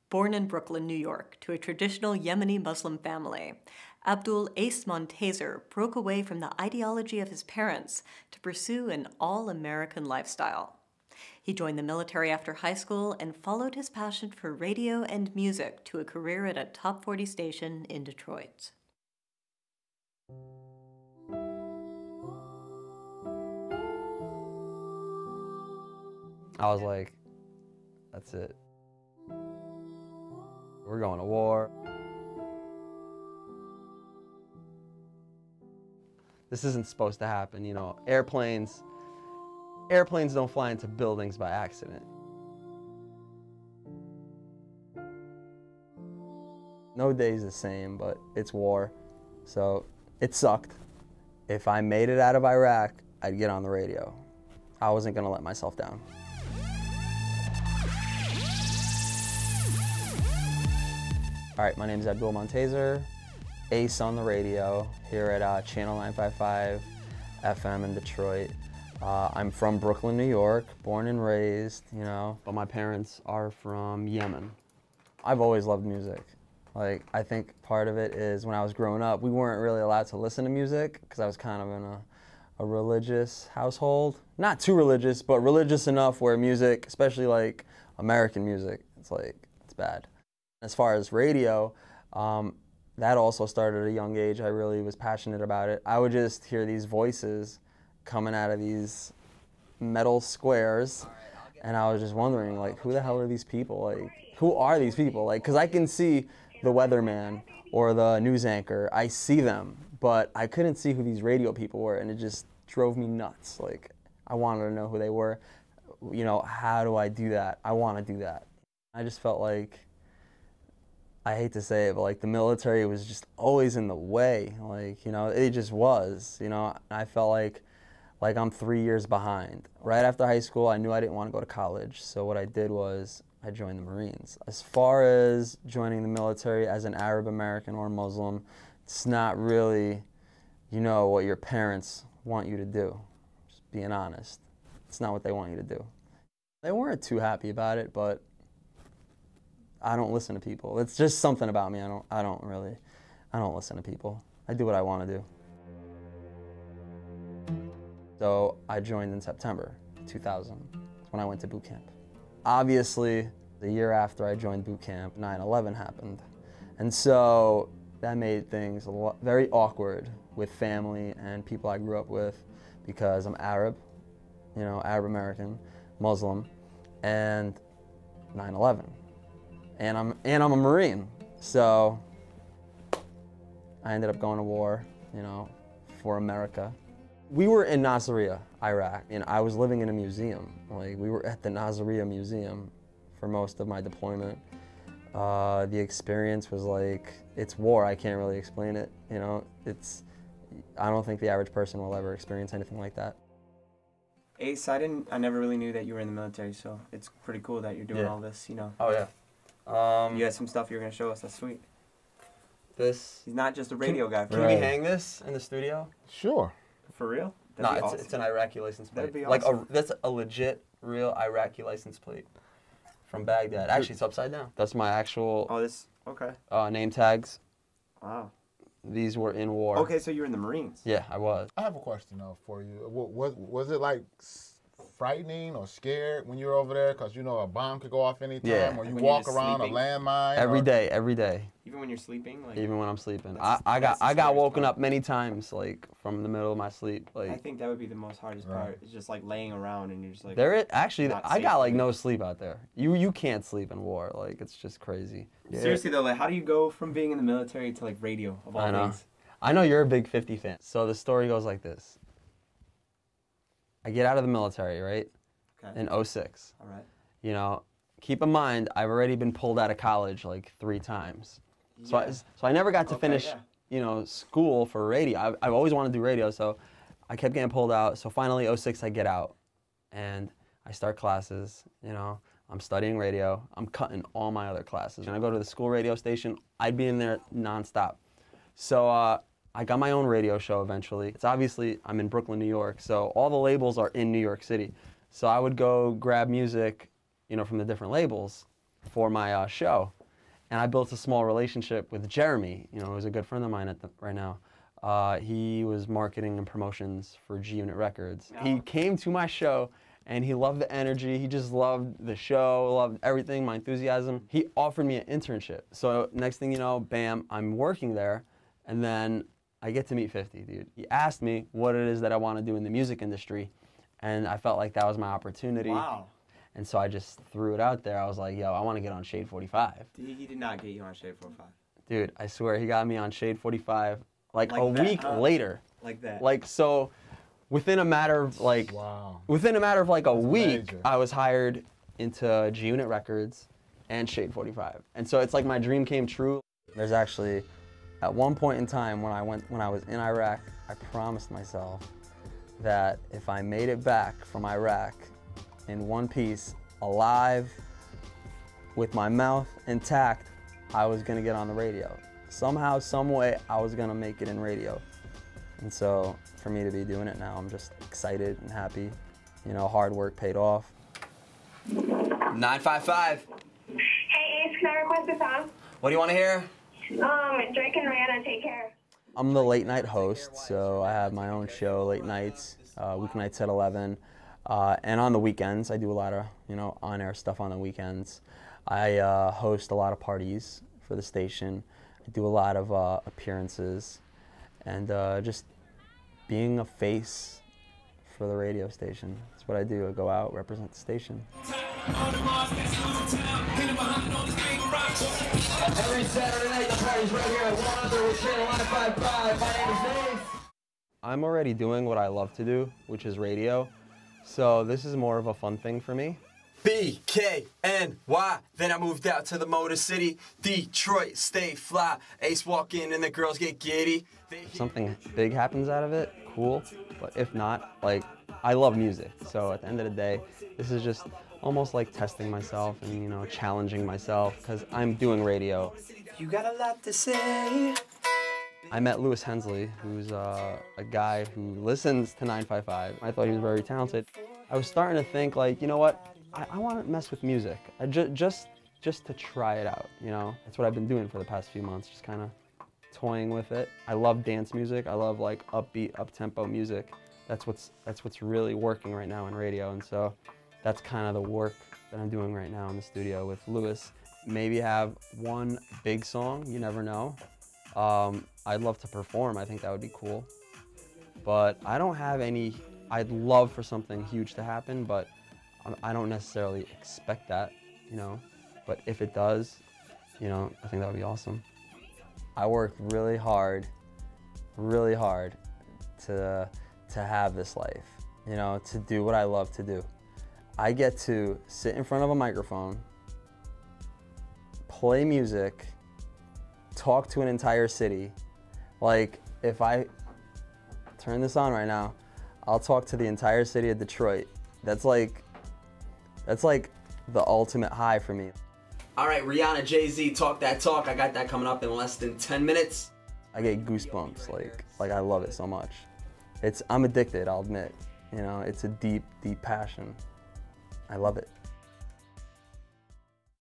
Born in Brooklyn, New York, to a traditional Yemeni Muslim family, Abdul Ace Montaser broke away from the ideology of his parents to pursue an all-American lifestyle. He joined the military after high school and followed his passion for radio and music to a career at a top 40 station in Detroit. I was like, that's it. We're going to war. This isn't supposed to happen, you know. Airplanes don't fly into buildings by accident. No day's the same, but it's war, so it sucked. If I made it out of Iraq, I'd get on the radio. I wasn't gonna let myself down. All right, my name is Abdul Montaser, Ace on the radio here at Channel 955 FM in Detroit. I'm from Brooklyn, New York, born and raised, you know, but my parents are from Yemen. I've always loved music. Like, I think part of it is when I was growing up, we weren't really allowed to listen to music because I was kind of in a religious household. Not too religious, but religious enough where music, especially like American music, it's bad. As far as radio, that also started at a young age. I really was passionate about it. I would just hear these voices coming out of these metal squares, and I was just wondering, like, who the hell are these people? Like, who are these people? Like, because I can see the weatherman or the news anchor. I see them, but I couldn't see who these radio people were, and it just drove me nuts. Like, I wanted to know who they were. You know, how do I do that? I want to do that. I just felt like, I hate to say it, but like the military was just always in the way. Like, you know, it just was, you know. I felt like I'm 3 years behind. Right after high school, I knew I didn't want to go to college. So what I did was I joined the Marines. As far as joining the military as an Arab American or Muslim, it's not really, you know, what your parents want you to do. Just being honest. It's not what they want you to do. They weren't too happy about it, but I don't listen to people. It's just something about me. I don't listen to people. I do what I want to do. So I joined in September 2000 when I went to boot camp. Obviously, the year after I joined boot camp, 9/11 happened. And so that made things very awkward with family and people I grew up with because I'm Arab, you know, Arab American, Muslim, and 9/11. And I'm a Marine, so I ended up going to war, you know, for America. We were in Nasiriyah, Iraq, and I was living in a museum. Like, we were at the Nasiriyah Museum for most of my deployment. The experience was like, it's war, I can't really explain it, you know. I don't think the average person will ever experience anything like that. Ace, I never really knew that you were in the military, so it's pretty cool that you're doing all this, you know. Oh, yeah. You had some stuff you're going to show us. That's sweet. This. He's not just a radio guy. Can we hang this in the studio? Sure. For real? No, it's an Iraqi license plate. That'd be awesome. That's a legit, real Iraqi license plate from Baghdad. Actually, it's upside down. That's my actual okay. Name tags. Wow. These were in war. Okay, so you were in the Marines. Yeah, I was. I have a question, though, for you. Was it, like, frightening or scared when you were over there? Because, you know, a bomb could go off anytime, or you walk around sleeping? a landmine. Every day. Even when you're sleeping? Like, even when I'm sleeping. I got woken up many times, like, from the middle of my sleep. Like, I think that would be the most hardest part. It's just, like, laying around and you're just, like... I got, like, no sleep out there. You can't sleep in war. Like, it's just crazy. Yeah. Seriously, though, like, how do you go from being in the military to, like, radio, of all things? I know you're a big 50 fan. So the story goes like this. I get out of the military, right? Okay. In 06. All right. You know, keep in mind, I've already been pulled out of college like 3 times. Yeah. So I never got to finish, you know, school for radio. I've always wanted to do radio, so I kept getting pulled out. So finally, 06, I get out, and I start classes, you know. I'm studying radio. I'm cutting all my other classes. And I go to the school radio station. I'd be in there nonstop. So I got my own radio show eventually. It's obviously, I'm in Brooklyn, New York, so all the labels are in New York City. So I would go grab music, you know, from the different labels for my show. And I built a small relationship with Jeremy, you know, who's a good friend of mine right now. He was marketing and promotions for G-Unit Records. Oh. He came to my show and he loved the energy. He just loved the show, loved everything, my enthusiasm. He offered me an internship. So next thing you know, bam, I'm working there, and then I get to meet 50, dude. He asked me what it is that I want to do in the music industry, and I felt like that was my opportunity. Wow. And so I just threw it out there. I was like, yo, I want to get on Shade 45. He did not get you on Shade 45. Dude, I swear he got me on Shade 45 like a that, week later. Like that. Like, so within a matter of like, wow. within a matter of like a week, major. I was hired into G-Unit Records and Shade 45. And so it's like my dream came true. There's actually, at one point in time when I was in Iraq, I promised myself that if I made it back from Iraq in one piece, alive, with my mouth intact, I was gonna get on the radio. Somehow, some way, I was gonna make it in radio. And so, for me to be doing it now, I'm just excited and happy. You know, hard work paid off. 955. Hey Ace, can I request a song? What do you want to hear? Drake and Rihanna, Take Care. I'm the late night host, so I have my own show, late nights, weeknights at 11. And on the weekends, I do a lot of, you know, on-air stuff on the weekends. I host a lot of parties for the station. I do a lot of appearances, and just being a face for the radio station. That's what I do. I go out, represent the station. Every Saturday night, the party's right here at 100 with Channel 955. My name is Ace. I'm already doing what I love to do, which is radio. So this is more of a fun thing for me. BKNY, then I moved out to the Motor City, Detroit, stay fly, Ace walk in and the girls get giddy. If something big happens out of it, cool, but if not, like, I love music, so at the end of the day, this is just almost like testing myself and, you know, challenging myself, because I'm doing radio. You got a lot to say. I met Lewis Hensley, who's a guy who listens to 955. I thought he was very talented. I was starting to think, like, you know what? I want to mess with music, just to try it out, you know? That's what I've been doing for the past few months, just kind of toying with it. I love dance music. I love, like, upbeat, up-tempo music. That's what's really working right now in radio, and so that's kind of the work that I'm doing right now in the studio with Lewis. Maybe have one big song, you never know. I'd love to perform, I think that would be cool. But I don't have any, I'd love for something huge to happen, but I don't necessarily expect that, you know. But if it does, you know, I think that would be awesome. I worked really hard to have this life, you know, to do what I love to do. I get to sit in front of a microphone, play music, talk to an entire city. Like, if I turn this on right now, I'll talk to the entire city of Detroit. That's like the ultimate high for me. All right, Rihanna, Jay-Z, talk that talk. I got that coming up in less than 10 minutes. I get goosebumps, like I love it so much. I'm addicted, I'll admit. You know, it's a deep, deep passion. I love it.